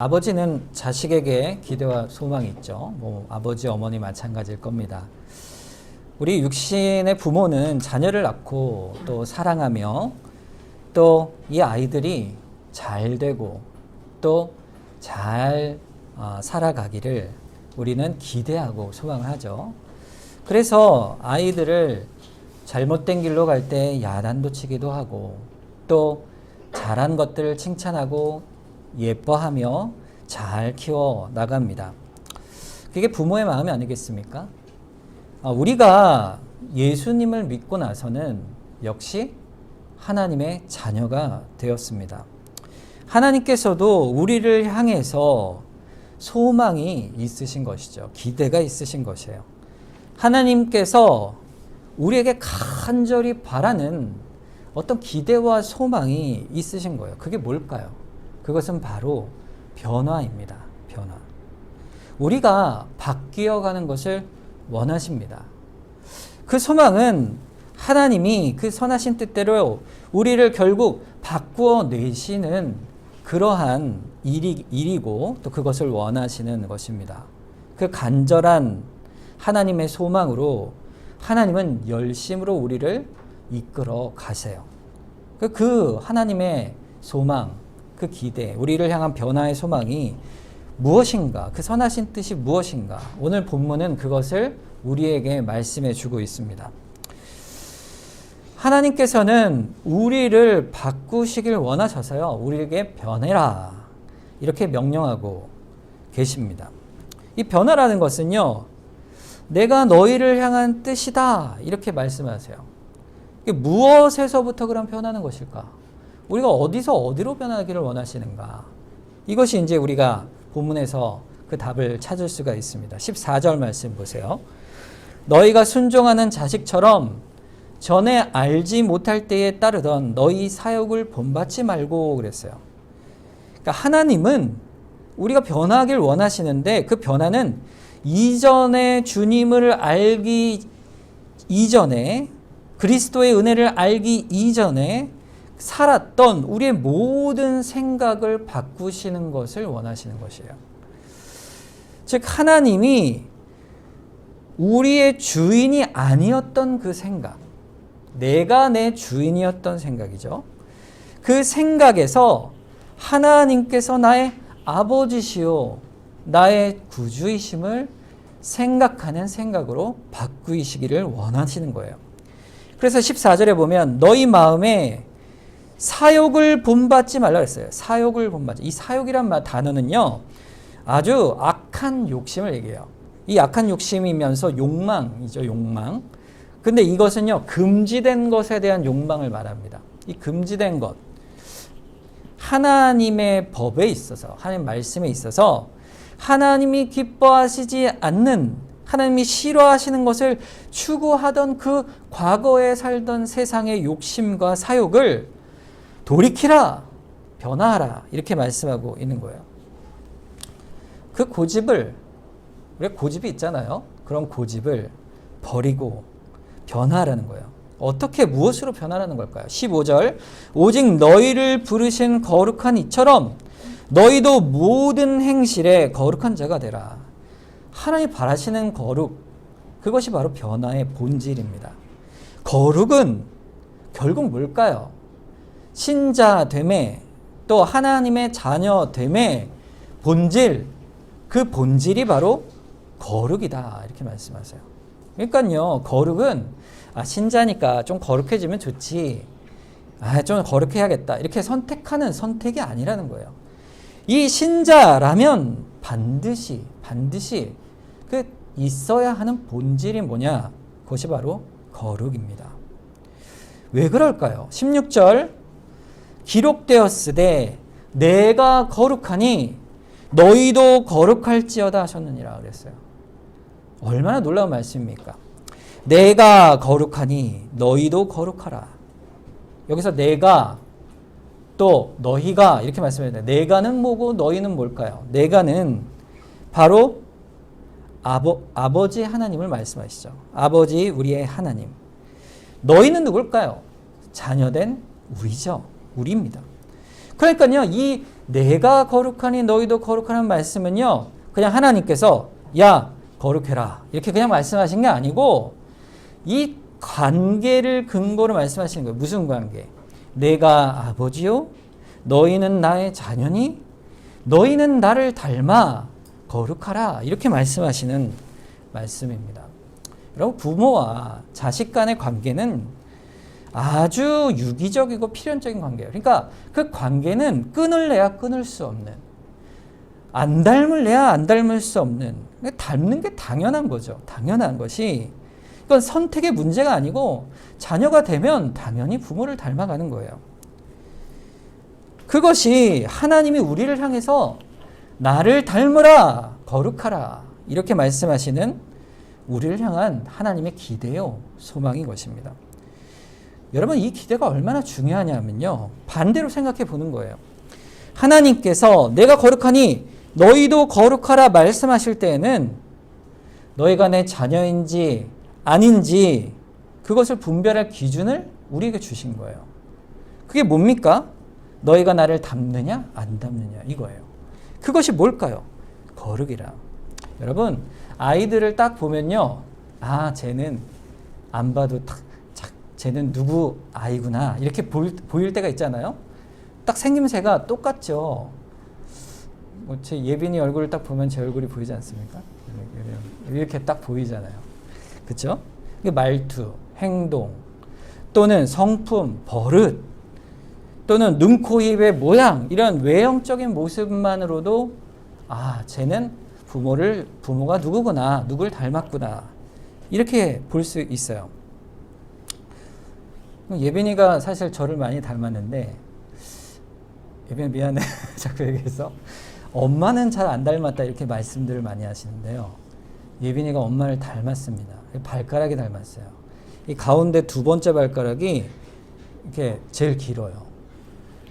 아버지는 자식에게 기대와 소망이 있죠. 아버지, 어머니 마찬가지일 겁니다. 우리 육신의 부모는 자녀를 낳고 또 사랑하며 또 이 아이들이 잘 되고 또 잘 살아가기를 우리는 기대하고 소망을 하죠. 그래서 아이들을 잘못된 길로 갈 때 야단도 치기도 하고 또 잘한 것들을 칭찬하고 예뻐하며 잘 키워 나갑니다. 그게 부모의 마음이 아니겠습니까? 우리가 예수님을 믿고 나서는 역시 하나님의 자녀가 되었습니다. 하나님께서도 우리를 향해서 소망이 있으신 것이죠. 기대가 있으신 것이에요. 하나님께서 우리에게 간절히 바라는 어떤 기대와 소망이 있으신 거예요. 그게 뭘까요? 그것은 바로 변화입니다. 변화. 우리가 바뀌어가는 것을 원하십니다. 그 소망은 하나님이 그 선하신 뜻대로 우리를 결국 바꾸어 내시는 그러한 일이고 또 그것을 원하시는 것입니다. 그 간절한 하나님의 소망으로 하나님은 열심으로 우리를 이끌어 가세요. 그 하나님의 소망, 그 기대, 우리를 향한 변화의 소망이 무엇인가? 그 선하신 뜻이 무엇인가? 오늘 본문은 그것을 우리에게 말씀해 주고 있습니다. 하나님께서는 우리를 바꾸시길 원하셔서요. 우리에게 변해라. 이렇게 명령하고 계십니다. 이 변화라는 것은요. 내가 너희를 향한 뜻이다. 이렇게 말씀하세요. 이게 무엇에서부터 그럼 변하는 것일까? 우리가 어디서 어디로 변하기를 원하시는가? 이것이 이제 우리가 본문에서 그 답을 찾을 수가 있습니다. 14절 말씀 보세요. 너희가 순종하는 자식처럼 전에 알지 못할 때에 따르던 너희 사욕을 본받지 말고 그랬어요. 그러니까 하나님은 우리가 변하길 원하시는데 그 변화는 이전에 주님을 알기 이전에 그리스도의 은혜를 알기 이전에 살았던 우리의 모든 생각을 바꾸시는 것을 원하시는 것이에요. 즉 하나님이 우리의 주인이 아니었던 그 생각, 내가 내 주인이었던 생각이죠. 그 생각에서 하나님께서 나의 아버지시요 나의 구주이심을 생각하는 생각으로 바꾸시기를 원하시는 거예요. 그래서 14절에 보면 너희 마음에 사욕을 본받지 말라 그랬어요. 사욕을 본받지. 이 사욕이란 단어는요. 아주 악한 욕심을 얘기해요. 이 악한 욕심이면서 욕망이죠. 욕망. 근데 이것은요. 금지된 것에 대한 욕망을 말합니다. 이 금지된 것. 하나님의 법에 있어서 하나님 말씀에 있어서 하나님이 기뻐하시지 않는 하나님이 싫어하시는 것을 추구하던 그 과거에 살던 세상의 욕심과 사욕을 돌이키라, 변화하라 이렇게 말씀하고 있는 거예요. 그 고집을 우리가 고집이 있잖아요. 그런 고집을 버리고 변화하라는 거예요. 어떻게 무엇으로 변화하는 걸까요? 15절 오직 너희를 부르신 거룩한 이처럼 너희도 모든 행실에 거룩한 자가 되라. 하나님 바라시는 거룩 그것이 바로 변화의 본질입니다. 거룩은 결국 뭘까요? 신자됨의 또 하나님의 자녀됨의 본질 그 본질이 바로 거룩이다 이렇게 말씀하세요. 그러니까요 거룩은 신자니까 좀 거룩해지면 좋지 좀 거룩해야겠다 이렇게 선택하는 선택이 아니라는 거예요. 이 신자라면 반드시 그 있어야 하는 본질이 뭐냐 그것이 바로 거룩입니다. 왜 그럴까요? 16절 기록되었으되 내가 거룩하니 너희도 거룩할지어다 하셨느니라 그랬어요. 얼마나 놀라운 말씀입니까? 내가 거룩하니 너희도 거룩하라. 여기서 내가 또 너희가 이렇게 말씀해야 내가는 뭐고 너희는 뭘까요? 내가는 바로 아버지 하나님을 말씀하시죠. 아버지 우리의 하나님. 너희는 누굴까요? 자녀된 우리죠. 우리입니다. 그러니까요, 이 내가 거룩하니 너희도 거룩하는 말씀은요, 그냥 하나님께서 야 거룩해라 이렇게 그냥 말씀하신 게 아니고 이 관계를 근거로 말씀하시는 거예요. 무슨 관계? 내가 아버지요, 너희는 나의 자녀니, 너희는 나를 닮아 거룩하라 이렇게 말씀하시는 말씀입니다. 여러분, 부모와 자식 간의 관계는 아주 유기적이고 필연적인 관계예요. 그러니까 그 관계는 끊을래야 끊을 수 없는, 안 닮을래야 안 닮을 수 없는, 닮는 게 당연한 거죠. 당연한 것이, 이건 선택의 문제가 아니고 자녀가 되면 당연히 부모를 닮아가는 거예요. 그것이 하나님이 우리를 향해서 나를 닮으라 거룩하라 이렇게 말씀하시는 우리를 향한 하나님의 기대요, 소망인 것입니다. 여러분, 이 기대가 얼마나 중요하냐면요, 반대로 생각해 보는 거예요. 하나님께서 내가 거룩하니 너희도 거룩하라 말씀하실 때에는 너희가 내 자녀인지 아닌지 그것을 분별할 기준을 우리에게 주신 거예요. 그게 뭡니까? 너희가 나를 닮느냐 안 닮느냐 이거예요. 그것이 뭘까요? 거룩이라. 여러분, 아이들을 딱 보면요, 아 쟤는 안 봐도 쟤는 누구 아이구나 이렇게 보일 때가 있잖아요. 딱 생김새가 똑같죠. 제 예빈이 얼굴을 딱 보면 제 얼굴이 보이지 않습니까? 이렇게 딱 보이잖아요. 그렇죠? 말투, 행동, 또는 성품, 버릇, 또는 눈, 코, 입의 모양, 이런 외형적인 모습만으로도 아, 쟤는 부모가 누구구나, 누굴 닮았구나 이렇게 볼 수 있어요. 예빈이가 사실 저를 많이 닮았는데, 예빈이 미안해 자꾸 얘기해서, 엄마는 잘 안 닮았다 이렇게 말씀들을 많이 하시는데요, 예빈이가 엄마를 닮았습니다. 발가락이 닮았어요. 이 가운데 두 번째 발가락이 이렇게 제일 길어요.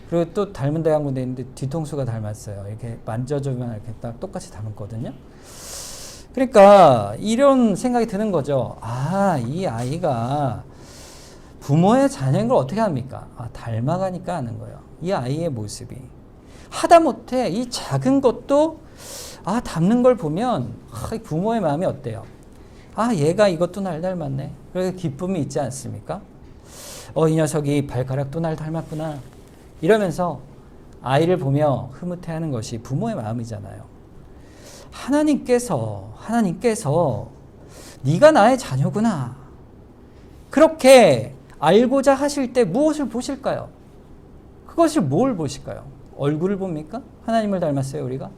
그리고 또 닮은 데 한 군데 있는데 뒤통수가 닮았어요. 이렇게 만져주면 이렇게 딱 똑같이 닮았거든요. 그러니까 이런 생각이 드는 거죠. 아, 이 아이가 부모의 자녀인 걸 어떻게 합니까? 아, 닮아가니까 하는 거예요. 이 아이의 모습이. 하다못해 이 작은 것도 아, 닮는 걸 보면 부모의 마음이 어때요? 아, 얘가 이것도 날 닮았네. 그래서 기쁨이 있지 않습니까? 이 녀석이 발가락도 날 닮았구나. 이러면서 아이를 보며 흐뭇해하는 것이 부모의 마음이잖아요. 하나님께서 네가 나의 자녀구나 그렇게 알고자 하실 때 무엇을 보실까요? 그것을 뭘 보실까요? 얼굴을 봅니까? 하나님을 닮았어요, 우리가?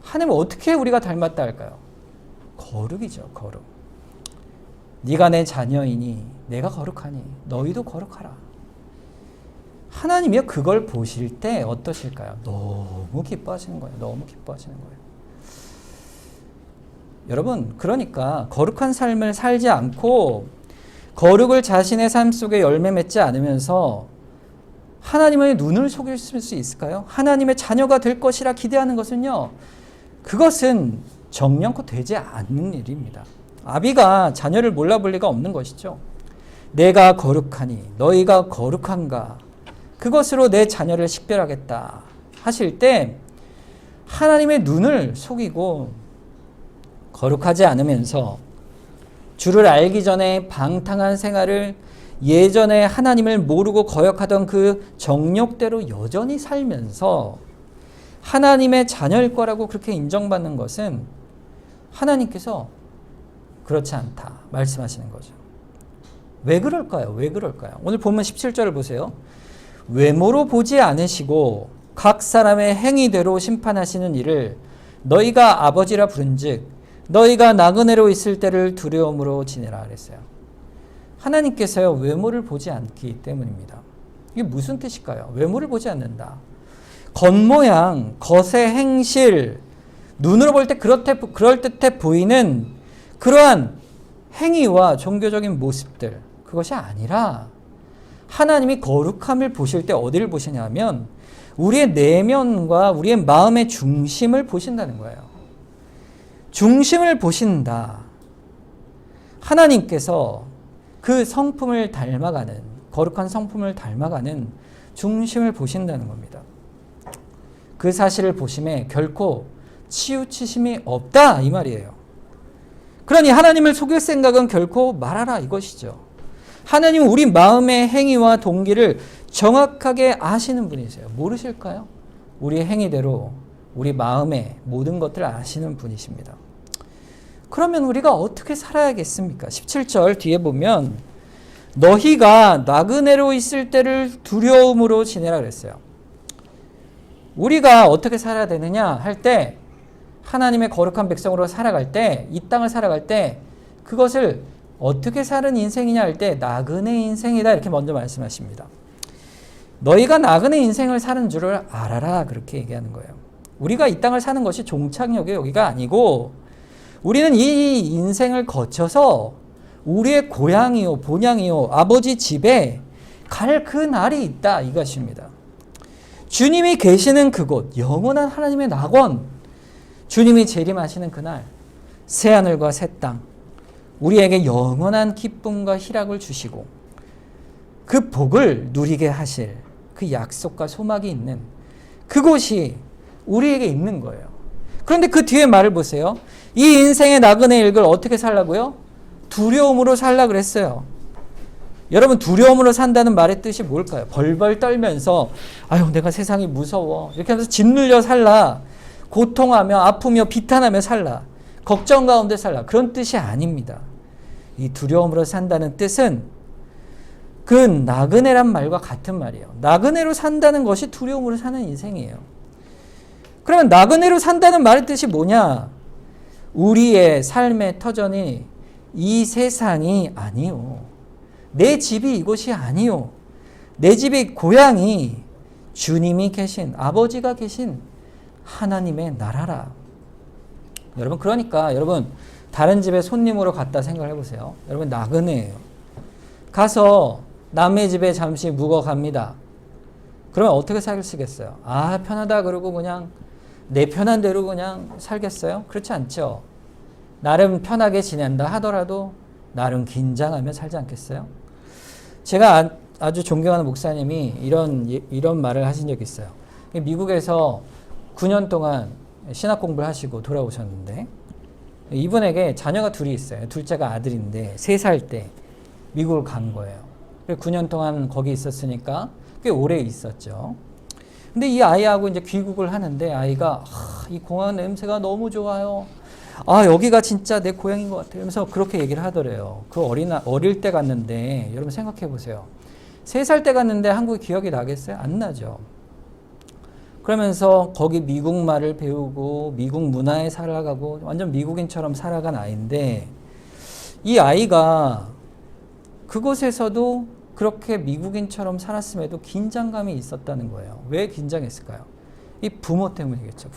하나님을 어떻게 우리가 닮았다 할까요? 거룩이죠, 거룩. 네가 내 자녀이니 내가 거룩하니 너희도 거룩하라. 하나님이요, 그걸 보실 때 어떠실까요? 너무 기뻐하시는 거예요. 너무 기뻐하시는 거예요. 여러분, 그러니까 거룩한 삶을 살지 않고 거룩을 자신의 삶 속에 열매 맺지 않으면서 하나님의 눈을 속일 수 있을까요? 하나님의 자녀가 될 것이라 기대하는 것은요, 그것은 정령코 되지 않는 일입니다. 아비가 자녀를 몰라볼 리가 없는 것이죠. 내가 거룩하니 너희가 거룩한가, 그것으로 내 자녀를 식별하겠다 하실 때 하나님의 눈을 속이고 거룩하지 않으면서 주를 알기 전에 방탕한 생활을, 예전에 하나님을 모르고 거역하던 그 정욕대로 여전히 살면서 하나님의 자녀일 거라고 그렇게 인정받는 것은 하나님께서 그렇지 않다 말씀하시는 거죠. 왜 그럴까요? 왜 그럴까요? 오늘 본문 17절을 보세요. 외모로 보지 않으시고 각 사람의 행위대로 심판하시는 이를 너희가 아버지라 부른즉 너희가 나그네로 있을 때를 두려움으로 지내라 그랬어요. 하나님께서요, 외모를 보지 않기 때문입니다. 이게 무슨 뜻일까요? 외모를 보지 않는다. 겉모양, 겉의 행실, 눈으로 볼 때 그럴듯해 보이는 그러한 행위와 종교적인 모습들, 그것이 아니라 하나님이 거룩함을 보실 때 어디를 보시냐면 우리의 내면과 우리의 마음의 중심을 보신다는 거예요. 중심을 보신다. 하나님께서 그 성품을 닮아가는, 거룩한 성품을 닮아가는 중심을 보신다는 겁니다. 그 사실을 보심에 결코 치우치심이 없다 이 말이에요. 그러니 하나님을 속일 생각은 결코 말하라 이것이죠. 하나님은 우리 마음의 행위와 동기를 정확하게 아시는 분이세요. 모르실까요? 우리의 행위대로 우리 마음의 모든 것들을 아시는 분이십니다. 그러면 우리가 어떻게 살아야겠습니까? 17절 뒤에 보면 너희가 나그네로 있을 때를 두려움으로 지내라 그랬어요. 우리가 어떻게 살아야 되느냐 할 때 하나님의 거룩한 백성으로 살아갈 때, 이 땅을 살아갈 때 그것을 어떻게 사는 인생이냐 할 때 나그네 인생이다 이렇게 먼저 말씀하십니다. 너희가 나그네 인생을 사는 줄을 알아라 그렇게 얘기하는 거예요. 우리가 이 땅을 사는 것이 종착역이 여기가 아니고 우리는 이 인생을 거쳐서 우리의 고향이요 본향이요 아버지 집에 갈 그 날이 있다 이것입니다. 주님이 계시는 그곳 영원한 하나님의 낙원 주님이 재림하시는 그날 새하늘과 새 땅 우리에게 영원한 기쁨과 희락을 주시고 그 복을 누리게 하실 그 약속과 소망이 있는 그곳이 우리에게 있는 거예요. 그런데 그 뒤에 말을 보세요. 이 인생의 나그네 일을 어떻게 살라고요? 두려움으로 살라 그랬어요. 여러분 두려움으로 산다는 말의 뜻이 뭘까요? 벌벌 떨면서 아유 내가 세상이 무서워 이렇게 하면서 짓눌려 살라. 고통하며 아프며 비탄하며 살라. 걱정 가운데 살라. 그런 뜻이 아닙니다. 이 두려움으로 산다는 뜻은 그 나그네란 말과 같은 말이에요. 나그네로 산다는 것이 두려움으로 사는 인생이에요. 그러면 나그네로 산다는 말의 뜻이 뭐냐? 우리의 삶의 터전이 이 세상이 아니요. 내 집이 이곳이 아니요. 내 집의 고향이 주님이 계신 아버지가 계신 하나님의 나라라. 여러분 그러니까 여러분 다른 집에 손님으로 갔다 생각해 보세요. 여러분 나그네예요. 가서 남의 집에 잠시 묵어 갑니다. 그러면 어떻게 살겠어요? 아 편하다 그러고 그냥 내 편한 대로 그냥 살겠어요? 그렇지 않죠. 나름 편하게 지낸다 하더라도 나름 긴장하며 살지 않겠어요? 제가 아주 존경하는 목사님이 이런 말을 하신 적이 있어요. 미국에서 9년 동안 신학 공부를 하시고 돌아오셨는데 이분에게 자녀가 둘이 있어요. 둘째가 아들인데 3살 때 미국을 간 거예요. 9년 동안 거기 있었으니까 꽤 오래 있었죠. 근데 이 아이하고 이제 귀국을 하는데 아이가 이 공항 냄새가 너무 좋아요. 아 여기가 진짜 내 고향인 것 같아요. 그래서 그렇게 얘기를 하더래요. 그 어릴 때 갔는데 여러분 생각해 보세요. 3살 때 갔는데 한국이 기억이 나겠어요? 안 나죠. 그러면서 거기 미국 말을 배우고 미국 문화에 살아가고 완전 미국인처럼 살아간 아이인데 이 아이가 그곳에서도 그렇게 미국인처럼 살았음에도 긴장감이 있었다는 거예요. 왜 긴장했을까요? 이 부모 때문이겠죠.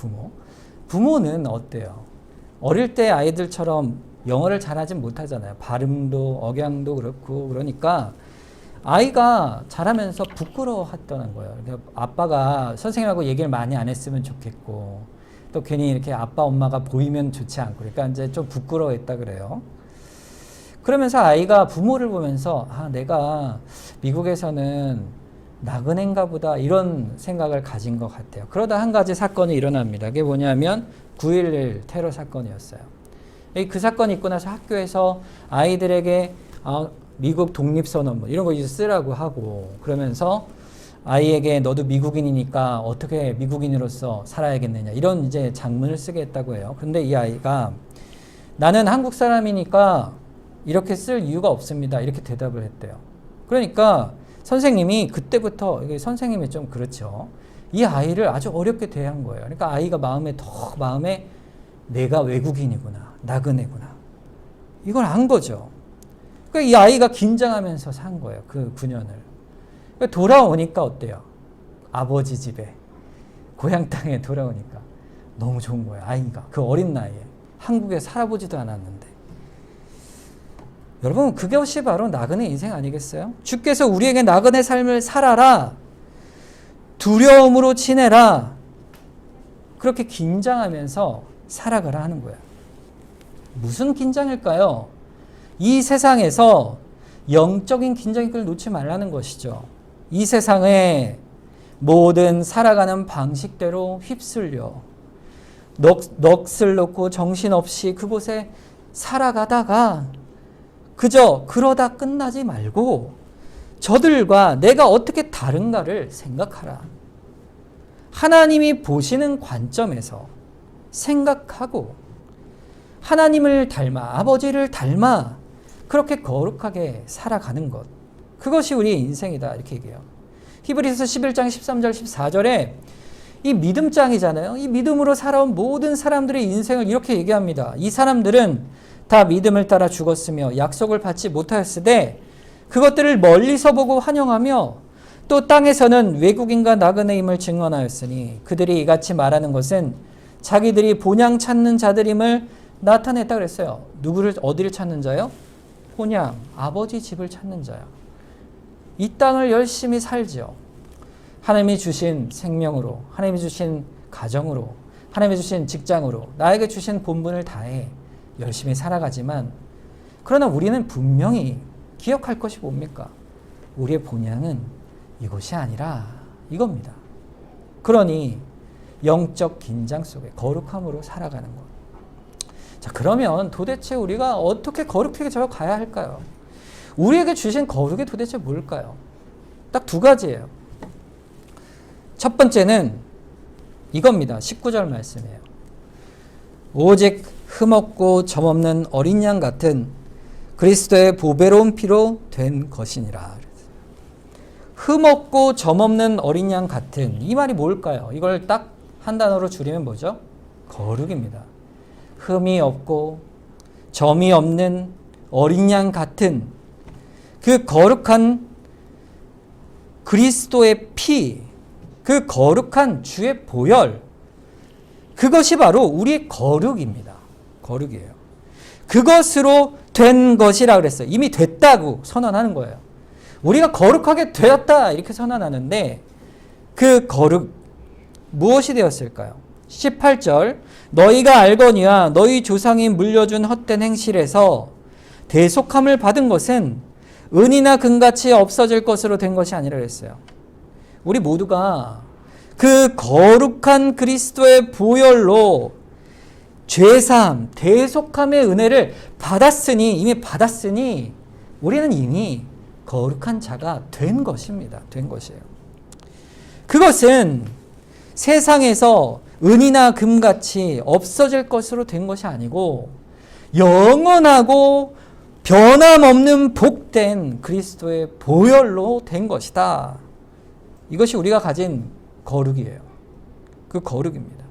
부모는 어때요? 어릴 때 아이들처럼 영어를 잘하진 못하잖아요. 발음도 억양도 그렇고 그러니까 아이가 자라면서 부끄러워했다는 거예요. 그러니까 아빠가 선생님하고 얘기를 많이 안 했으면 좋겠고 또 괜히 이렇게 아빠 엄마가 보이면 좋지 않고 그러니까 이제 좀 부끄러워했다 그래요. 그러면서 아이가 부모를 보면서 아 내가 미국에서는 나그네인가 보다 이런 생각을 가진 것 같아요. 그러다 한 가지 사건이 일어납니다. 그게 뭐냐면 9.11 테러 사건이었어요. 그 사건이 있고 나서 학교에서 아이들에게 미국 독립선언문 이런 거 이제 쓰라고 하고 그러면서 아이에게 너도 미국인이니까 어떻게 미국인으로서 살아야겠느냐 이런 이제 장문을 쓰게 했다고 해요. 그런데 이 아이가 나는 한국 사람이니까 이렇게 쓸 이유가 없습니다. 이렇게 대답을 했대요. 그러니까 선생님이 그때부터 선생님이 좀 그렇죠. 이 아이를 아주 어렵게 대한 거예요. 그러니까 아이가 마음에 내가 외국인이구나, 나그네구나 이걸 안 거죠. 그러니까 이 아이가 긴장하면서 산 거예요. 그 9년을. 그러니까 돌아오니까 어때요? 아버지 집에 고향 땅에 돌아오니까 너무 좋은 거예요. 아이가 그 어린 나이에 한국에 살아보지도 않았는데. 여러분 그것이 바로 나그네 인생 아니겠어요? 주께서 우리에게 나그네 삶을 살아라. 두려움으로 지내라. 그렇게 긴장하면서 살아가라 하는 거예요. 무슨 긴장일까요? 이 세상에서 영적인 긴장을 놓지 말라는 것이죠. 이 세상에 모든 살아가는 방식대로 휩쓸려 넋을 놓고 정신없이 그곳에 살아가다가 그저 그러다 끝나지 말고 저들과 내가 어떻게 다른가를 생각하라. 하나님이 보시는 관점에서 생각하고 하나님을 닮아 아버지를 닮아 그렇게 거룩하게 살아가는 것. 그것이 우리의 인생이다 이렇게 얘기해요. 히브리서 11장 13절 14절에 이 믿음장이잖아요. 이 믿음으로 살아온 모든 사람들의 인생을 이렇게 얘기합니다. 이 사람들은 다 믿음을 따라 죽었으며 약속을 받지 못하였으되 그것들을 멀리서 보고 환영하며 또 땅에서는 외국인과 나그네임을 증언하였으니 그들이 이같이 말하는 것은 자기들이 본향 찾는 자들임을 나타냈다 그랬어요. 누구를 어디를 찾는 자요? 본향, 아버지 집을 찾는 자요. 이 땅을 열심히 살죠. 하나님이 주신 생명으로, 하나님이 주신 가정으로, 하나님이 주신 직장으로, 나에게 주신 본분을 다해 열심히 살아가지만 그러나 우리는 분명히 기억할 것이 뭡니까? 우리의 본향은 이것이 아니라 이겁니다. 그러니 영적 긴장 속에 거룩함으로 살아가는 것. 자, 그러면 도대체 우리가 어떻게 거룩해져 가야 할까요? 우리에게 주신 거룩이 도대체 뭘까요? 딱 두 가지예요. 첫 번째는 이겁니다. 19절 말씀이에요. 오직 흠없고 점없는 어린 양 같은 그리스도의 보배로운 피로 된 것이니라. 흠없고 점없는 어린 양 같은, 이 말이 뭘까요? 이걸 딱 한 단어로 줄이면 뭐죠? 거룩입니다. 흠이 없고 점이 없는 어린 양 같은 그 거룩한 그리스도의 피, 그 거룩한 주의 보혈, 그것이 바로 우리의 거룩입니다. 거룩이에요. 그것으로 된 것이라 그랬어요. 이미 됐다고 선언하는 거예요. 우리가 거룩하게 되었다 이렇게 선언하는데 그 거룩 무엇이 되었을까요? 18절 너희가 알거니와 너희 조상이 물려준 헛된 행실에서 대속함을 받은 것은 은이나 금같이 없어질 것으로 된 것이 아니라 그랬어요. 우리 모두가 그 거룩한 그리스도의 보혈로 죄사함, 대속함의 은혜를 이미 받았으니 우리는 이미 거룩한 자가 된 것입니다. 된 것이에요. 그것은 세상에서 은이나 금같이 없어질 것으로 된 것이 아니고 영원하고 변함없는 복된 그리스도의 보혈로 된 것이다. 이것이 우리가 가진 거룩이에요. 그 거룩입니다.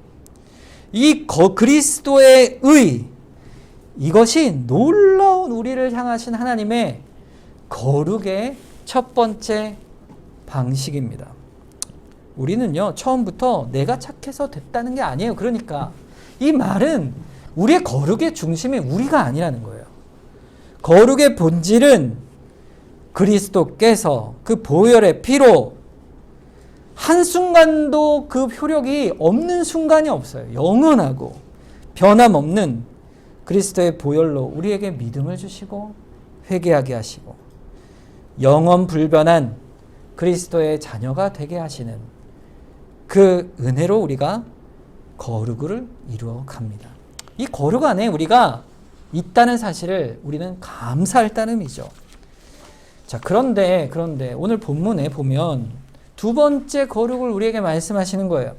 이 그리스도의 의, 이것이 놀라운 우리를 향하신 하나님의 거룩의 첫 번째 방식입니다. 우리는요, 처음부터 내가 착해서 됐다는 게 아니에요. 그러니까 이 말은 우리의 거룩의 중심이 우리가 아니라는 거예요. 거룩의 본질은 그리스도께서 그 보혈의 피로 한순간도 그 효력이 없는 순간이 없어요. 영원하고 변함없는 그리스도의 보혈로 우리에게 믿음을 주시고 회개하게 하시고 영원 불변한 그리스도의 자녀가 되게 하시는 그 은혜로 우리가 거룩을 이루어 갑니다. 이 거룩 안에 우리가 있다는 사실을 우리는 감사할 의미죠. 자, 그런데 오늘 본문에 보면 두 번째 거룩을 우리에게 말씀하시는 거예요.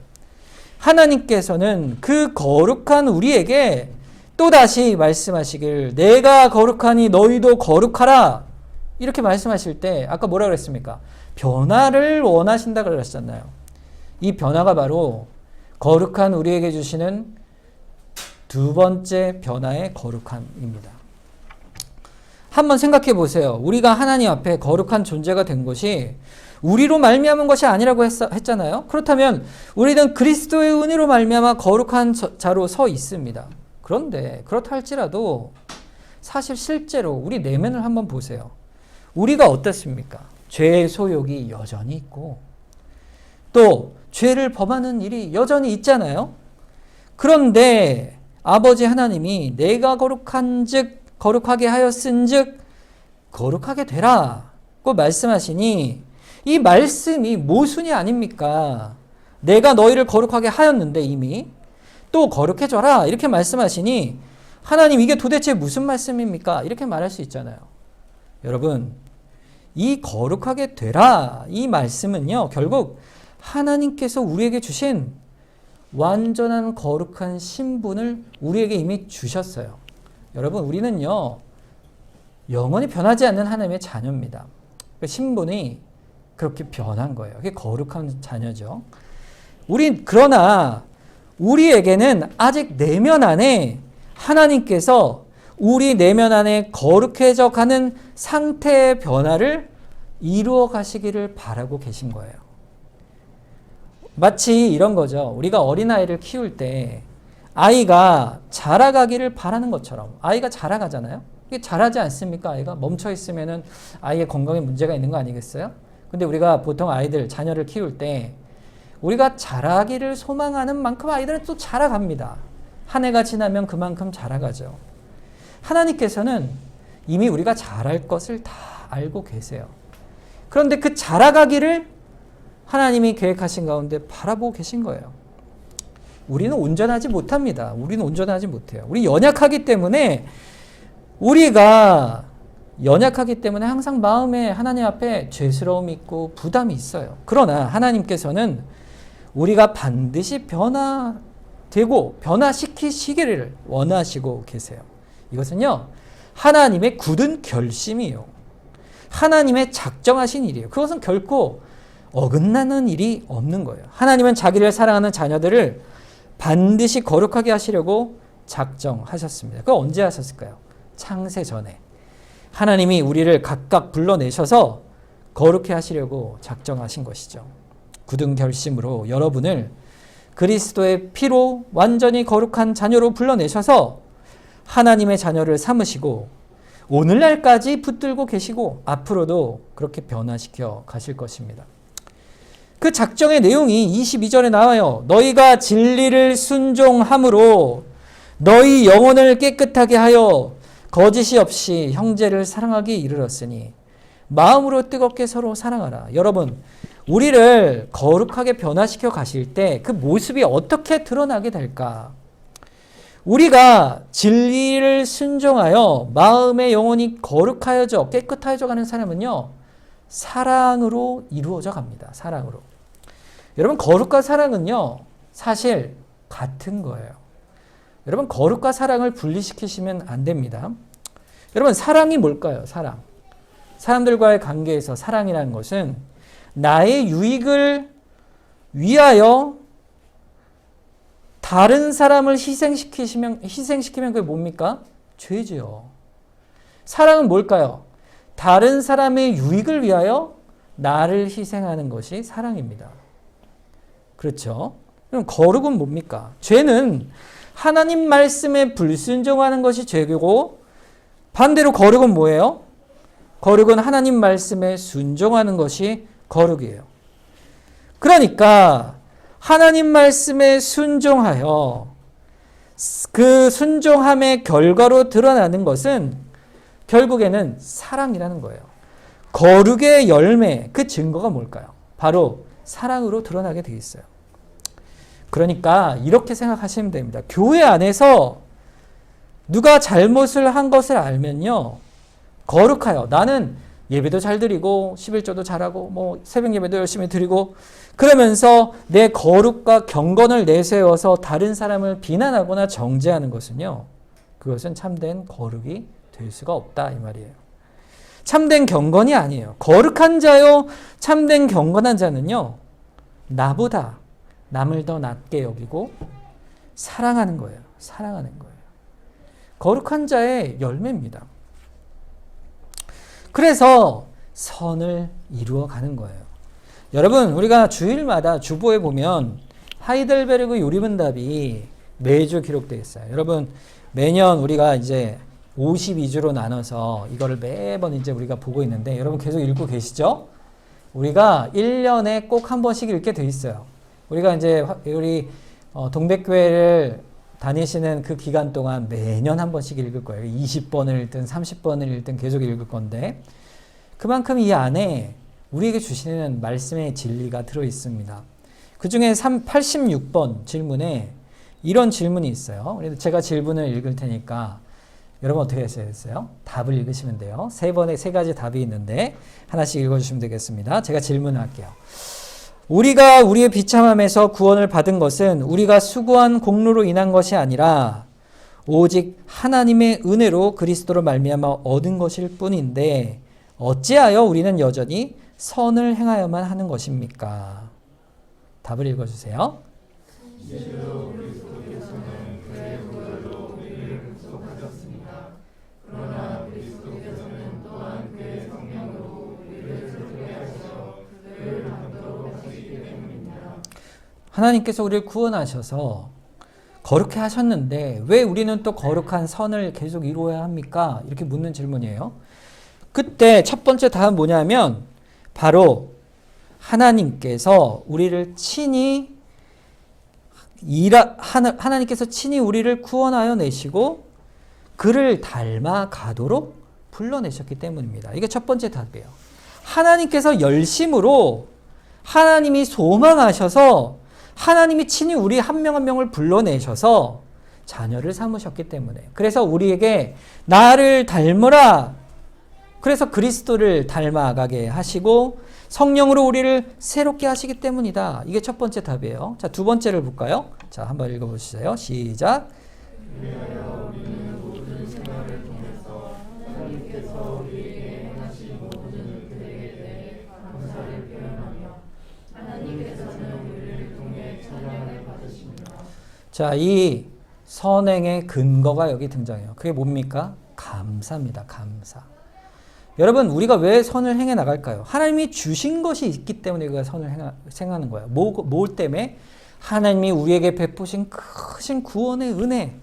하나님께서는 그 거룩한 우리에게 또다시 말씀하시길 내가 거룩하니 너희도 거룩하라 이렇게 말씀하실 때 아까 뭐라 그랬습니까? 변화를 원하신다 그러셨잖아요. 이 변화가 바로 거룩한 우리에게 주시는 두 번째 변화의 거룩함입니다. 한번 생각해 보세요. 우리가 하나님 앞에 거룩한 존재가 된 것이 우리로 말미암은 것이 아니라고 했잖아요. 그렇다면 우리는 그리스도의 은혜로 말미암아 거룩한 자로 서 있습니다. 그런데 그렇다 할지라도 사실 실제로 우리 내면을 한번 보세요. 우리가 어떻습니까? 죄의 소욕이 여전히 있고 또 죄를 범하는 일이 여전히 있잖아요. 그런데 아버지 하나님이 내가 거룩하게 하였은즉 거룩하게 되라고 말씀하시니 이 말씀이 모순이 아닙니까? 내가 너희를 거룩하게 하였는데 이미 또 거룩해져라 이렇게 말씀하시니 하나님 이게 도대체 무슨 말씀입니까? 이렇게 말할 수 있잖아요. 여러분, 이 거룩하게 되라 이 말씀은요, 결국 하나님께서 우리에게 주신 완전한 거룩한 신분을 우리에게 이미 주셨어요. 여러분, 우리는요 영원히 변하지 않는 하나님의 자녀입니다. 그 신분이 그렇게 변한 거예요. 그게 거룩한 자녀죠. 그러나 우리에게는 아직 내면 안에 하나님께서 우리 내면 안에 거룩해져 가는 상태의 변화를 이루어 가시기를 바라고 계신 거예요. 마치 이런 거죠. 우리가 어린아이를 키울 때 아이가 자라가기를 바라는 것처럼 아이가 자라가잖아요. 이게 자라지 않습니까? 아이가 멈춰 있으면은 아이의 건강에 문제가 있는 거 아니겠어요? 근데 우리가 보통 아이들, 자녀를 키울 때 우리가 자라기를 소망하는 만큼 아이들은 또 자라갑니다. 한 해가 지나면 그만큼 자라가죠. 하나님께서는 이미 우리가 자랄 것을 다 알고 계세요. 그런데 그 자라가기를 하나님이 계획하신 가운데 바라보고 계신 거예요. 우리는 온전하지 못합니다. 우리는 온전하지 못해요. 우리 연약하기 때문에 항상 마음에 하나님 앞에 죄스러움이 있고 부담이 있어요. 그러나 하나님께서는 우리가 반드시 변화되고 변화시키시기를 원하시고 계세요. 이것은요, 하나님의 굳은 결심이에요. 하나님의 작정하신 일이에요. 그것은 결코 어긋나는 일이 없는 거예요. 하나님은 자기를 사랑하는 자녀들을 반드시 거룩하게 하시려고 작정하셨습니다. 그거 언제 하셨을까요? 창세 전에. 하나님이 우리를 각각 불러내셔서 거룩해 하시려고 작정하신 것이죠. 굳은 결심으로 여러분을 그리스도의 피로 완전히 거룩한 자녀로 불러내셔서 하나님의 자녀를 삼으시고 오늘날까지 붙들고 계시고 앞으로도 그렇게 변화시켜 가실 것입니다. 그 작정의 내용이 22절에 나와요. 너희가 진리를 순종함으로 너희 영혼을 깨끗하게 하여 거짓이 없이 형제를 사랑하기 이르렀으니 마음으로 뜨겁게 서로 사랑하라. 여러분, 우리를 거룩하게 변화시켜 가실 때 그 모습이 어떻게 드러나게 될까? 우리가 진리를 순종하여 마음의 영혼이 거룩하여져 깨끗하여져 가는 사람은요, 사랑으로 이루어져 갑니다. 사랑으로. 여러분, 거룩과 사랑은요 사실 같은 거예요. 여러분, 거룩과 사랑을 분리시키시면 안 됩니다. 여러분, 사랑이 뭘까요? 사랑. 사람들과의 관계에서 사랑이라는 것은 나의 유익을 위하여 다른 사람을 희생시키면 그게 뭡니까? 죄지요. 사랑은 뭘까요? 다른 사람의 유익을 위하여 나를 희생하는 것이 사랑입니다. 그렇죠? 그럼 거룩은 뭡니까? 죄는 하나님 말씀에 불순종하는 것이 죄고, 반대로 거룩은 뭐예요? 거룩은 하나님 말씀에 순종하는 것이 거룩이에요. 그러니까 하나님 말씀에 순종하여 그 순종함의 결과로 드러나는 것은 결국에는 사랑이라는 거예요. 거룩의 열매, 그 증거가 뭘까요? 바로 사랑으로 드러나게 되어 있어요. 그러니까 이렇게 생각하시면 됩니다. 교회 안에서 누가 잘못을 한 것을 알면요, 거룩하여 나는 예배도 잘 드리고 11조도 잘하고 뭐 새벽 예배도 열심히 드리고 그러면서 내 거룩과 경건을 내세워서 다른 사람을 비난하거나 정죄하는 것은요, 그것은 참된 거룩이 될 수가 없다 이 말이에요. 참된 경건이 아니에요. 거룩한 자요 참된 경건한 자는요, 나보다 남을 더 낮게 여기고 사랑하는 거예요. 사랑하는 거예요. 거룩한 자의 열매입니다. 그래서 선을 이루어가는 거예요. 여러분, 우리가 주일마다 주보에 보면 하이델베르그 요리문답이 매주 기록되어 있어요. 여러분, 매년 우리가 이제 52주로 나눠서 이거를 매번 이제 우리가 보고 있는데, 여러분 계속 읽고 계시죠? 우리가 1년에 꼭 한 번씩 읽게 돼 있어요. 우리가 이제 우리 동백교회를 다니시는 그 기간 동안 매년 한 번씩 읽을 거예요. 20번을 읽든 30번을 읽든 계속 읽을 건데, 그만큼 이 안에 우리에게 주시는 말씀의 진리가 들어 있습니다. 그 중에 86번 질문에 이런 질문이 있어요. 그래서 제가 질문을 읽을 테니까 여러분 어떻게 하셔야겠어요? 답을 읽으시면 돼요. 세 번에 세 가지 답이 있는데 하나씩 읽어주시면 되겠습니다. 제가 질문을 할게요. 우리가 우리의 비참함에서 구원을 받은 것은 우리가 수고한 공로로 인한 것이 아니라 오직 하나님의 은혜로 그리스도로 말미암아 얻은 것일 뿐인데 어찌하여 우리는 여전히 선을 행하여만 하는 것입니까? 답을 읽어주세요. 하나님께서 우리를 구원하셔서 거룩해 하셨는데 왜 우리는 또 거룩한 선을 계속 이루어야 합니까? 이렇게 묻는 질문이에요. 그때 첫 번째 답은 뭐냐면 바로 하나님께서 우리를 친히 하나님께서 친히 우리를 구원하여 내시고 그를 닮아 가도록 불러내셨기 때문입니다. 이게 첫 번째 답이에요. 하나님께서 열심으로 하나님이 소망하셔서 하나님이 친히 우리 한 명 한 명을 불러내셔서 자녀를 삼으셨기 때문에 그래서 우리에게 나를 닮으라 그래서 그리스도를 닮아가게 하시고 성령으로 우리를 새롭게 하시기 때문이다. 이게 첫 번째 답이에요. 자, 두 번째를 볼까요? 자, 한번 읽어보시죠. 시작. 자, 이 선행의 근거가 여기 등장해요. 그게 뭡니까? 감사입니다. 감사. 여러분, 우리가 왜 선을 행해 나갈까요? 하나님이 주신 것이 있기 때문에 우리가 선을 행하는 거예요. 뭐 때문에? 하나님이 우리에게 베푸신 크신 구원의 은혜,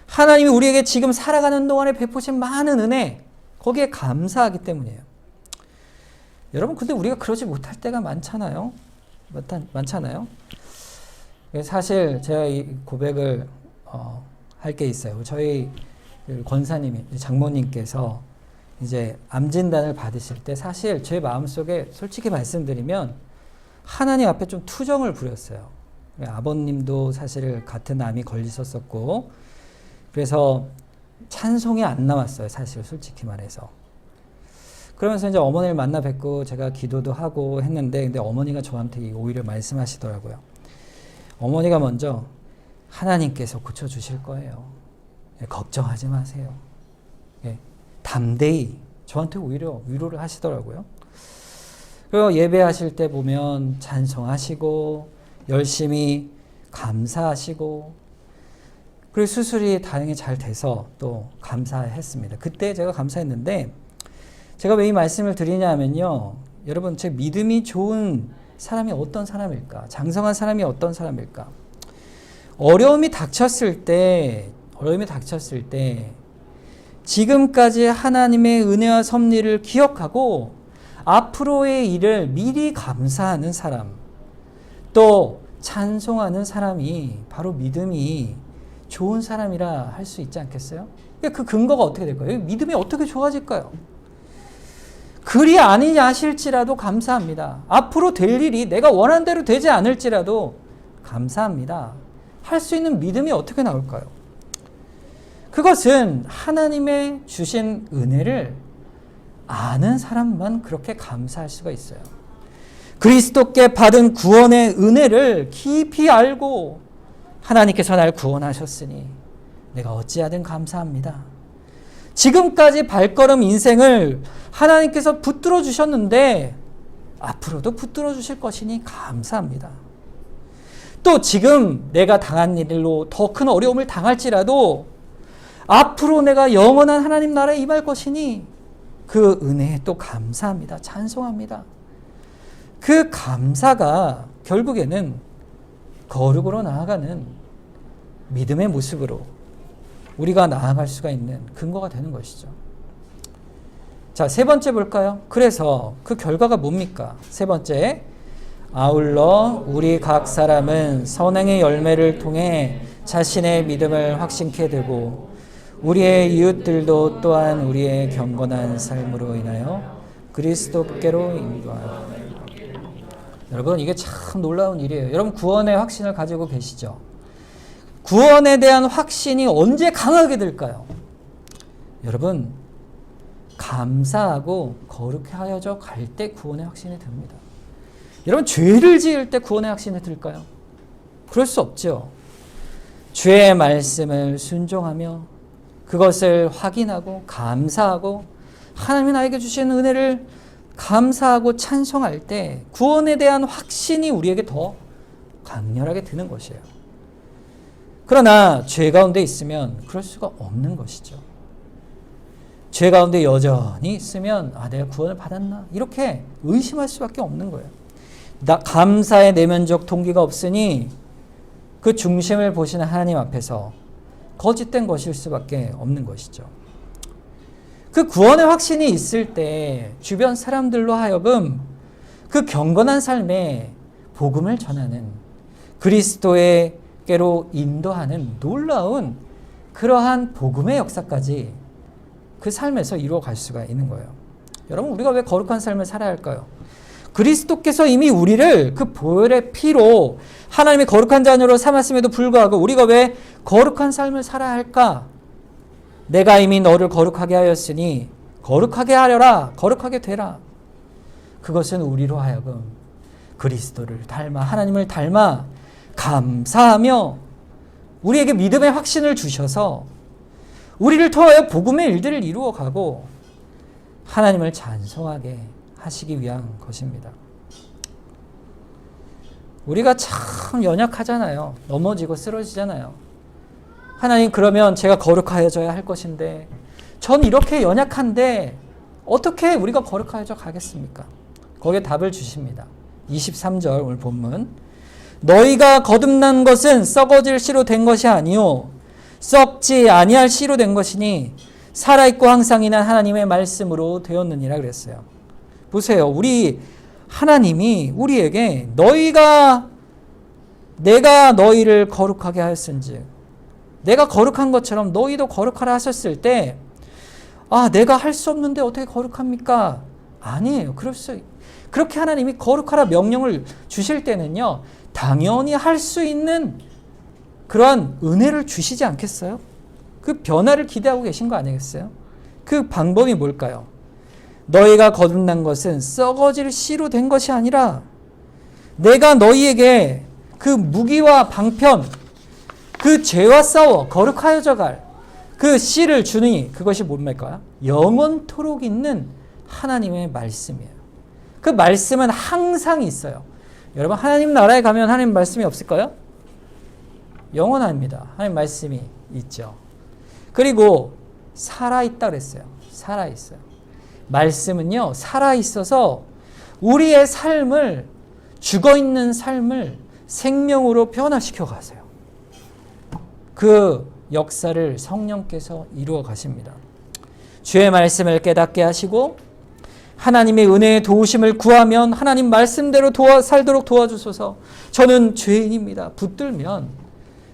하나님이 우리에게 지금 살아가는 동안에 베푸신 많은 은혜, 거기에 감사하기 때문이에요. 여러분, 근데 우리가 그러지 못할 때가 많잖아요. 많잖아요. 사실 제가 이 고백을 할 게 있어요. 저희 권사님이 장모님께서 이제 암 진단을 받으실 때 사실 제 마음속에 솔직히 말씀드리면 하나님 앞에 좀 투정을 부렸어요. 아버님도 사실 같은 암이 걸리셨었고 그래서 찬송이 안 나왔어요. 사실 솔직히 말해서. 그러면서 이제 어머니를 만나 뵙고 제가 기도도 하고 했는데 근데 어머니가 저한테 오히려 말씀하시더라고요. 어머니가 먼저 하나님께서 고쳐주실 거예요. 걱정하지 마세요. 담대히 저한테 오히려 위로를 하시더라고요. 그리고 예배하실 때 보면 찬송하시고 열심히 감사하시고 그리고 수술이 다행히 잘 돼서 또 감사했습니다. 그때 제가 감사했는데 제가 왜 이 말씀을 드리냐면요. 여러분 제 믿음이 좋은 사람이 어떤 사람일까? 장성한 사람이 어떤 사람일까? 어려움이 닥쳤을 때 지금까지 하나님의 은혜와 섭리를 기억하고 앞으로의 일을 미리 감사하는 사람, 또 찬송하는 사람이 바로 믿음이 좋은 사람이라 할 수 있지 않겠어요? 그 근거가 어떻게 될까요? 믿음이 어떻게 좋아질까요? 그리 아니냐 하실지라도 감사합니다. 앞으로 될 일이 내가 원한 대로 되지 않을지라도 감사합니다. 할 수 있는 믿음이 어떻게 나올까요? 그것은 하나님의 주신 은혜를 아는 사람만 그렇게 감사할 수가 있어요. 그리스도께 받은 구원의 은혜를 깊이 알고 하나님께서 날 구원하셨으니 내가 어찌하든 감사합니다. 지금까지 발걸음 인생을 하나님께서 붙들어 주셨는데 앞으로도 붙들어 주실 것이니 감사합니다. 또 지금 내가 당한 일로 더 큰 어려움을 당할지라도 앞으로 내가 영원한 하나님 나라에 임할 것이니 그 은혜에 또 감사합니다. 찬송합니다. 그 감사가 결국에는 거룩으로 나아가는 믿음의 모습으로 우리가 나아갈 수가 있는 근거가 되는 것이죠. 자, 세 번째 볼까요? 그래서 그 결과가 뭡니까? 세 번째, 아울러 우리 각 사람은 선행의 열매를 통해 자신의 믿음을 확신케 되고 우리의 이웃들도 또한 우리의 경건한 삶으로 인하여 그리스도께로 인도하여. 여러분, 이게 참 놀라운 일이에요. 여러분, 구원의 확신을 가지고 계시죠? 구원에 대한 확신이 언제 강하게 될까요? 여러분, 감사하고 거룩해 하여져 갈 때 구원의 확신이 듭니다. 여러분, 죄를 지을 때 구원의 확신이 들까요? 그럴 수 없죠. 주의 말씀을 순종하며 그것을 확인하고 감사하고 하나님이 나에게 주신 은혜를 감사하고 찬송할 때 구원에 대한 확신이 우리에게 더 강렬하게 드는 것이에요. 그러나 죄 가운데 있으면 그럴 수가 없는 것이죠. 죄 가운데 여전히 있으면 내가 구원을 받았나? 이렇게 의심할 수밖에 없는 거예요. 감사의 내면적 동기가 없으니 그 중심을 보시는 하나님 앞에서 거짓된 것일 수밖에 없는 것이죠. 그 구원의 확신이 있을 때 주변 사람들로 하여금 그 경건한 삶에 복음을 전하는 그리스도에게로 인도하는 놀라운 그러한 복음의 역사까지 그 삶에서 이루어갈 수가 있는 거예요. 여러분, 우리가 왜 거룩한 삶을 살아야 할까요? 그리스도께서 이미 우리를 그 보혈의 피로 하나님의 거룩한 자녀로 삼았음에도 불구하고 우리가 왜 거룩한 삶을 살아야 할까? 내가 이미 너를 거룩하게 하였으니 거룩하게 하려라, 거룩하게 되라. 그것은 우리로 하여금 그리스도를 닮아, 하나님을 닮아 감사하며 우리에게 믿음의 확신을 주셔서 우리를 통하여 복음의 일들을 이루어가고 하나님을 찬송하게 하시기 위한 것입니다. 우리가 참 연약하잖아요. 넘어지고 쓰러지잖아요. 하나님, 그러면 제가 거룩하여져야 할 것인데 전 이렇게 연약한데 어떻게 우리가 거룩하여져 가겠습니까? 거기에 답을 주십니다. 23절 오늘 본문. 너희가 거듭난 것은 썩어질 씨로 된 것이 아니요 썩지 아니할 씨로 된 것이니 살아있고 항상 인한 하나님의 말씀으로 되었느니라 그랬어요. 보세요. 우리 하나님이 우리에게 내가 너희를 거룩하게 하였은즉 내가 거룩한 것처럼 너희도 거룩하라 하셨을 때 내가 할 수 없는데 어떻게 거룩합니까? 아니에요. 그렇게 하나님이 거룩하라 명령을 주실 때는요, 당연히 할 수 있는 그러한 은혜를 주시지 않겠어요? 그 변화를 기대하고 계신 거 아니겠어요? 그 방법이 뭘까요? 너희가 거듭난 것은 썩어질 씨로 된 것이 아니라 내가 너희에게 그 무기와 방편, 그 죄와 싸워 거룩하여져 갈 그 씨를 주니 그것이 뭡니까? 영원토록 있는 하나님의 말씀이에요. 그 말씀은 항상 있어요. 여러분, 하나님 나라에 가면 하나님 말씀이 없을까요? 영원합니다. 하나님 말씀이 있죠. 그리고 살아있다 그랬어요. 살아있어요. 말씀은요, 살아있어서 우리의 삶을, 죽어있는 삶을 생명으로 변화시켜 가세요. 그 역사를 성령께서 이루어 가십니다. 주의 말씀을 깨닫게 하시고 하나님의 은혜의 도우심을 구하면 하나님 말씀대로 살도록 도와주소서. 저는 죄인입니다. 붙들면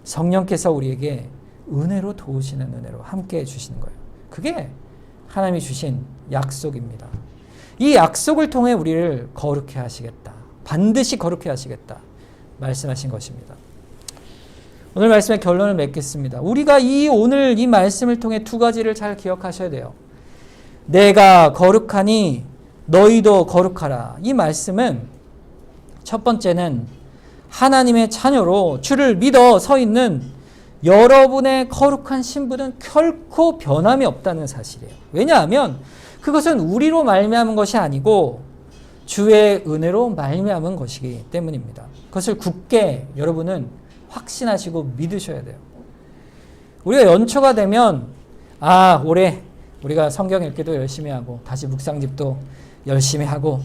성령께서 우리에게 은혜로 도우시는 은혜로 함께해 주시는 거예요. 그게 하나님이 주신 약속입니다. 이 약속을 통해 우리를 거룩해 하시겠다. 반드시 거룩해 하시겠다. 말씀하신 것입니다. 오늘 말씀의 결론을 맺겠습니다. 우리가 오늘 이 말씀을 통해 두 가지를 잘 기억하셔야 돼요. 내가 거룩하니 너희도 거룩하라. 이 말씀은 첫 번째는 하나님의 자녀로 주를 믿어 서 있는 여러분의 거룩한 신분은 결코 변함이 없다는 사실이에요. 왜냐하면 그것은 우리로 말미암은 것이 아니고 주의 은혜로 말미암은 것이기 때문입니다. 그것을 굳게 여러분은 확신하시고 믿으셔야 돼요. 우리가 연초가 되면 올해 우리가 성경 읽기도 열심히 하고 다시 묵상집도 열심히 하고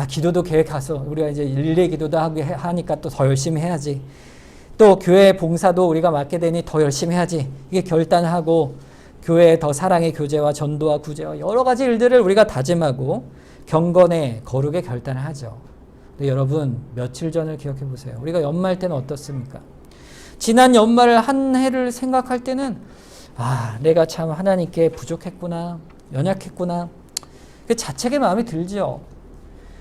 기도도 계획해서 우리가 이제 릴레이 기도도 하니까 또 더 열심히 해야지. 또 교회 봉사도 우리가 맡게 되니 더 열심히 해야지. 이게 결단하고 교회의 더 사랑의 교제와 전도와 구제와 여러 가지 일들을 우리가 다짐하고 경건의 거룩의 결단을 하죠. 근데 여러분, 며칠 전을 기억해 보세요. 우리가 연말 때는 어떻습니까? 지난 연말을 한 해를 생각할 때는 내가 참 하나님께 부족했구나, 연약했구나. 그 자책의 마음이 들죠.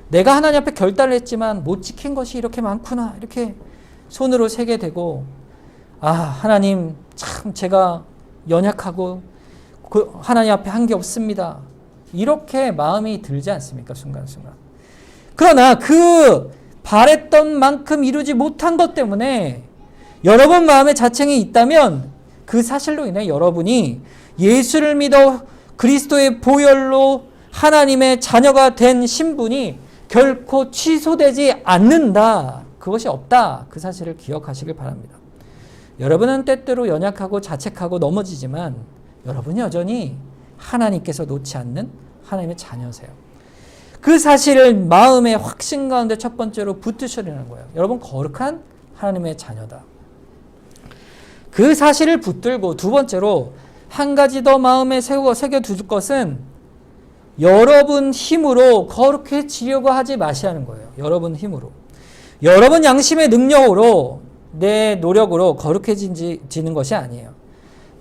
내가 하나님 앞에 결단을 했지만 못 지킨 것이 이렇게 많구나. 이렇게 손으로 세게 되고, 아, 하나님 참 제가 연약하고 하나님 앞에 한 게 없습니다. 이렇게 마음이 들지 않습니까? 순간순간. 그러나 그 바랬던 만큼 이루지 못한 것 때문에 여러분 마음에 자책이 있다면 그 사실로 인해 여러분이 예수를 믿어 그리스도의 보혈로 하나님의 자녀가 된 신분이 결코 취소되지 않는다. 그것이 없다. 그 사실을 기억하시길 바랍니다. 여러분은 때때로 연약하고 자책하고 넘어지지만 여러분이 여전히 하나님께서 놓지 않는 하나님의 자녀세요. 그 사실을 마음의 확신 가운데 첫 번째로 붙드시려는 거예요. 여러분 거룩한 하나님의 자녀다. 그 사실을 붙들고 두 번째로 한 가지 더 마음에 새겨둘 것은 여러분 힘으로 거룩해지려고 하지 마시라는 거예요. 여러분 힘으로. 여러분 양심의 능력으로 내 노력으로 거룩해지는 것이 아니에요.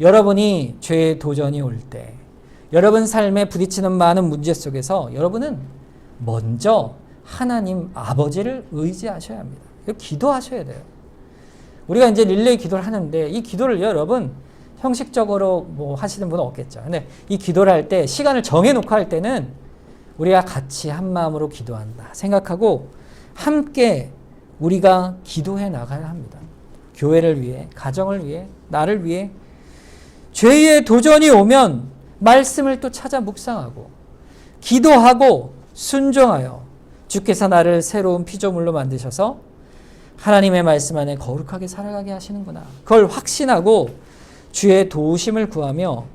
여러분이 죄의 도전이 올 때, 여러분 삶에 부딪히는 많은 문제 속에서 여러분은 먼저 하나님 아버지를 의지하셔야 합니다. 기도하셔야 돼요. 우리가 이제 릴레이 기도를 하는데 이 기도를 여러분 형식적으로 뭐 하시는 분은 없겠죠. 근데 이 기도를 할 때 시간을 정해놓고 할 때는 우리가 같이 한 마음으로 기도한다 생각하고 함께 우리가 기도해 나가야 합니다. 교회를 위해, 가정을 위해, 나를 위해. 죄의 도전이 오면 말씀을 또 찾아 묵상하고 기도하고 순종하여 주께서 나를 새로운 피조물로 만드셔서 하나님의 말씀 안에 거룩하게 살아가게 하시는구나. 그걸 확신하고 주의 도우심을 구하며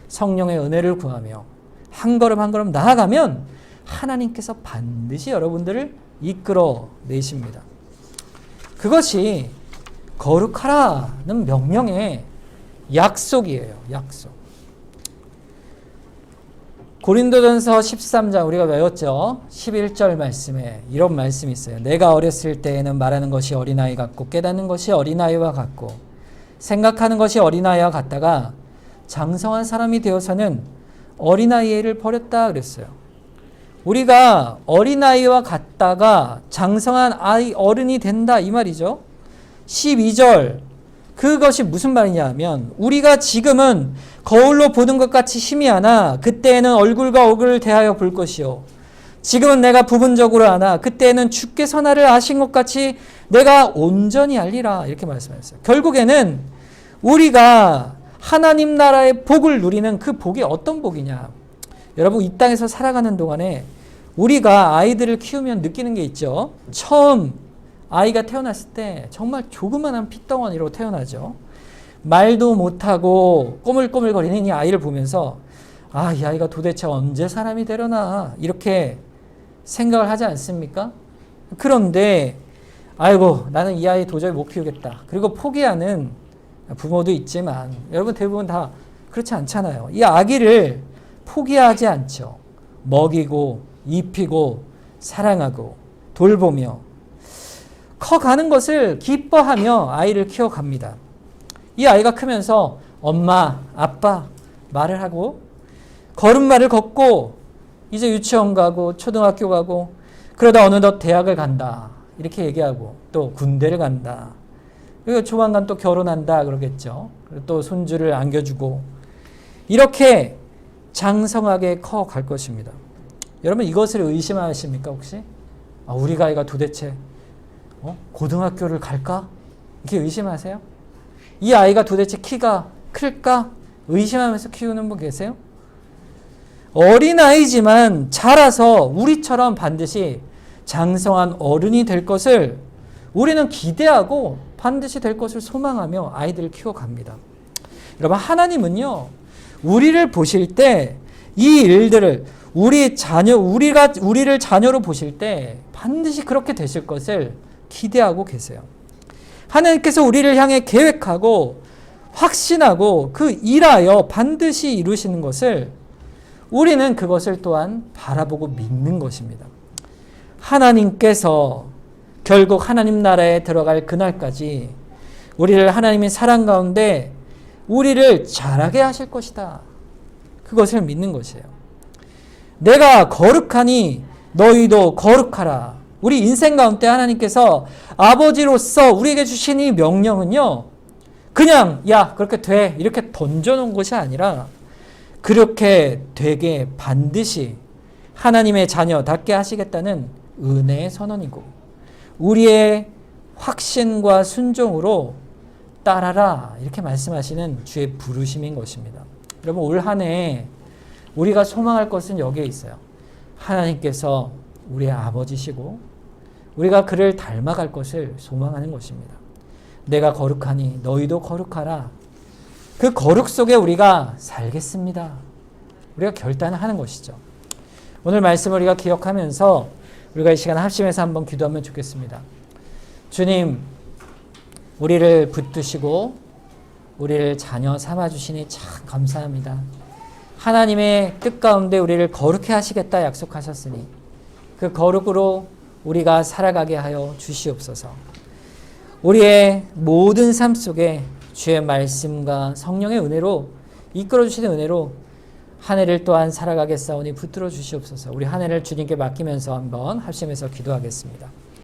성령의 은혜를 구하며 한 걸음 한 걸음 나아가면 하나님께서 반드시 여러분들을 이끌어 내십니다. 그것이 거룩하라는 명령의 약속이에요. 약속. 고린도전서 13장 우리가 외웠죠. 11절 말씀에 이런 말씀이 있어요. 내가 어렸을 때에는 말하는 것이 어린아이 같고 깨닫는 것이 어린아이와 같고 생각하는 것이 어린아이와 같다가 장성한 사람이 되어서는 어린아이를 버렸다 그랬어요. 우리가 어린아이와 같다가 장성한 어른이 된다 이 말이죠. 12절 그것이 무슨 말이냐 하면 우리가 지금은 거울로 보는 것 같이 희미하나 그때에는 얼굴과 얼굴을 대하여 볼 것이요 지금은 내가 부분적으로 아나 그때에는 주께서 나를 아신 것 같이 내가 온전히 알리라 이렇게 말씀하셨어요. 결국에는 우리가 하나님 나라의 복을 누리는 그 복이 어떤 복이냐. 여러분 이 땅에서 살아가는 동안에 우리가 아이들을 키우면 느끼는 게 있죠. 처음 아이가 태어났을 때 정말 조그만한 핏덩어리로 태어나죠. 말도 못하고 꼬물꼬물거리는 이 아이를 보면서 아, 이 아이가 도대체 언제 사람이 되려나 이렇게 생각을 하지 않습니까? 그런데 아이고 나는 이 아이 도저히 못 키우겠다. 그리고 포기하는 부모도 있지만 여러분 대부분 다 그렇지 않잖아요. 이 아기를 포기하지 않죠. 먹이고 입히고 사랑하고 돌보며 커가는 것을 기뻐하며 아이를 키워갑니다. 이 아이가 크면서 엄마, 아빠 말을 하고 걸음마를 걷고 이제 유치원 가고 초등학교 가고 그러다 어느덧 대학을 간다 이렇게 얘기하고 또 군대를 간다. 그리고 조만간 또 결혼한다 그러겠죠. 그리고 또 손주를 안겨주고 이렇게 장성하게 커갈 것입니다. 여러분 이것을 의심하십니까 혹시? 아, 우리 아이가 도대체 고등학교를 갈까? 이렇게 의심하세요? 이 아이가 도대체 키가 클까? 의심하면서 키우는 분 계세요? 어린아이지만 자라서 우리처럼 반드시 장성한 어른이 될 것을 우리는 기대하고 반드시 될 것을 소망하며 아이들을 키워갑니다. 여러분 하나님은요 우리를 보실 때 이 일들을 우리를 자녀로 보실 때 반드시 그렇게 되실 것을 기대하고 계세요. 하나님께서 우리를 향해 계획하고 확신하고 그 일하여 반드시 이루시는 것을 우리는 그것을 또한 바라보고 믿는 것입니다. 하나님께서 결국 하나님 나라에 들어갈 그날까지 우리를 하나님의 사랑 가운데 우리를 자라게 하실 것이다. 그것을 믿는 것이에요. 내가 거룩하니 너희도 거룩하라. 우리 인생 가운데 하나님께서 아버지로서 우리에게 주신 이 명령은요, 그냥 야 그렇게 돼 이렇게 던져놓은 것이 아니라 그렇게 되게 반드시 하나님의 자녀답게 하시겠다는 은혜의 선언이고 우리의 확신과 순종으로 따라라 이렇게 말씀하시는 주의 부르심인 것입니다. 여러분 올 한 해 우리가 소망할 것은 여기에 있어요. 하나님께서 우리의 아버지시고 우리가 그를 닮아갈 것을 소망하는 것입니다. 내가 거룩하니 너희도 거룩하라. 그 거룩 속에 우리가 살겠습니다. 우리가 결단을 하는 것이죠. 오늘 말씀을 우리가 기억하면서 우리가 이 시간 합심해서 한번 기도하면 좋겠습니다. 주님, 우리를 붙드시고 우리를 자녀 삼아주시니 참 감사합니다. 하나님의 뜻 가운데 우리를 거룩해 하시겠다 약속하셨으니 그 거룩으로 우리가 살아가게 하여 주시옵소서. 우리의 모든 삶 속에 주의 말씀과 성령의 은혜로 이끌어 주시는 은혜로 한 해를 또한 살아가겠사오니 붙들어 주시옵소서. 우리 한 해를 주님께 맡기면서 한번 합심해서 기도하겠습니다.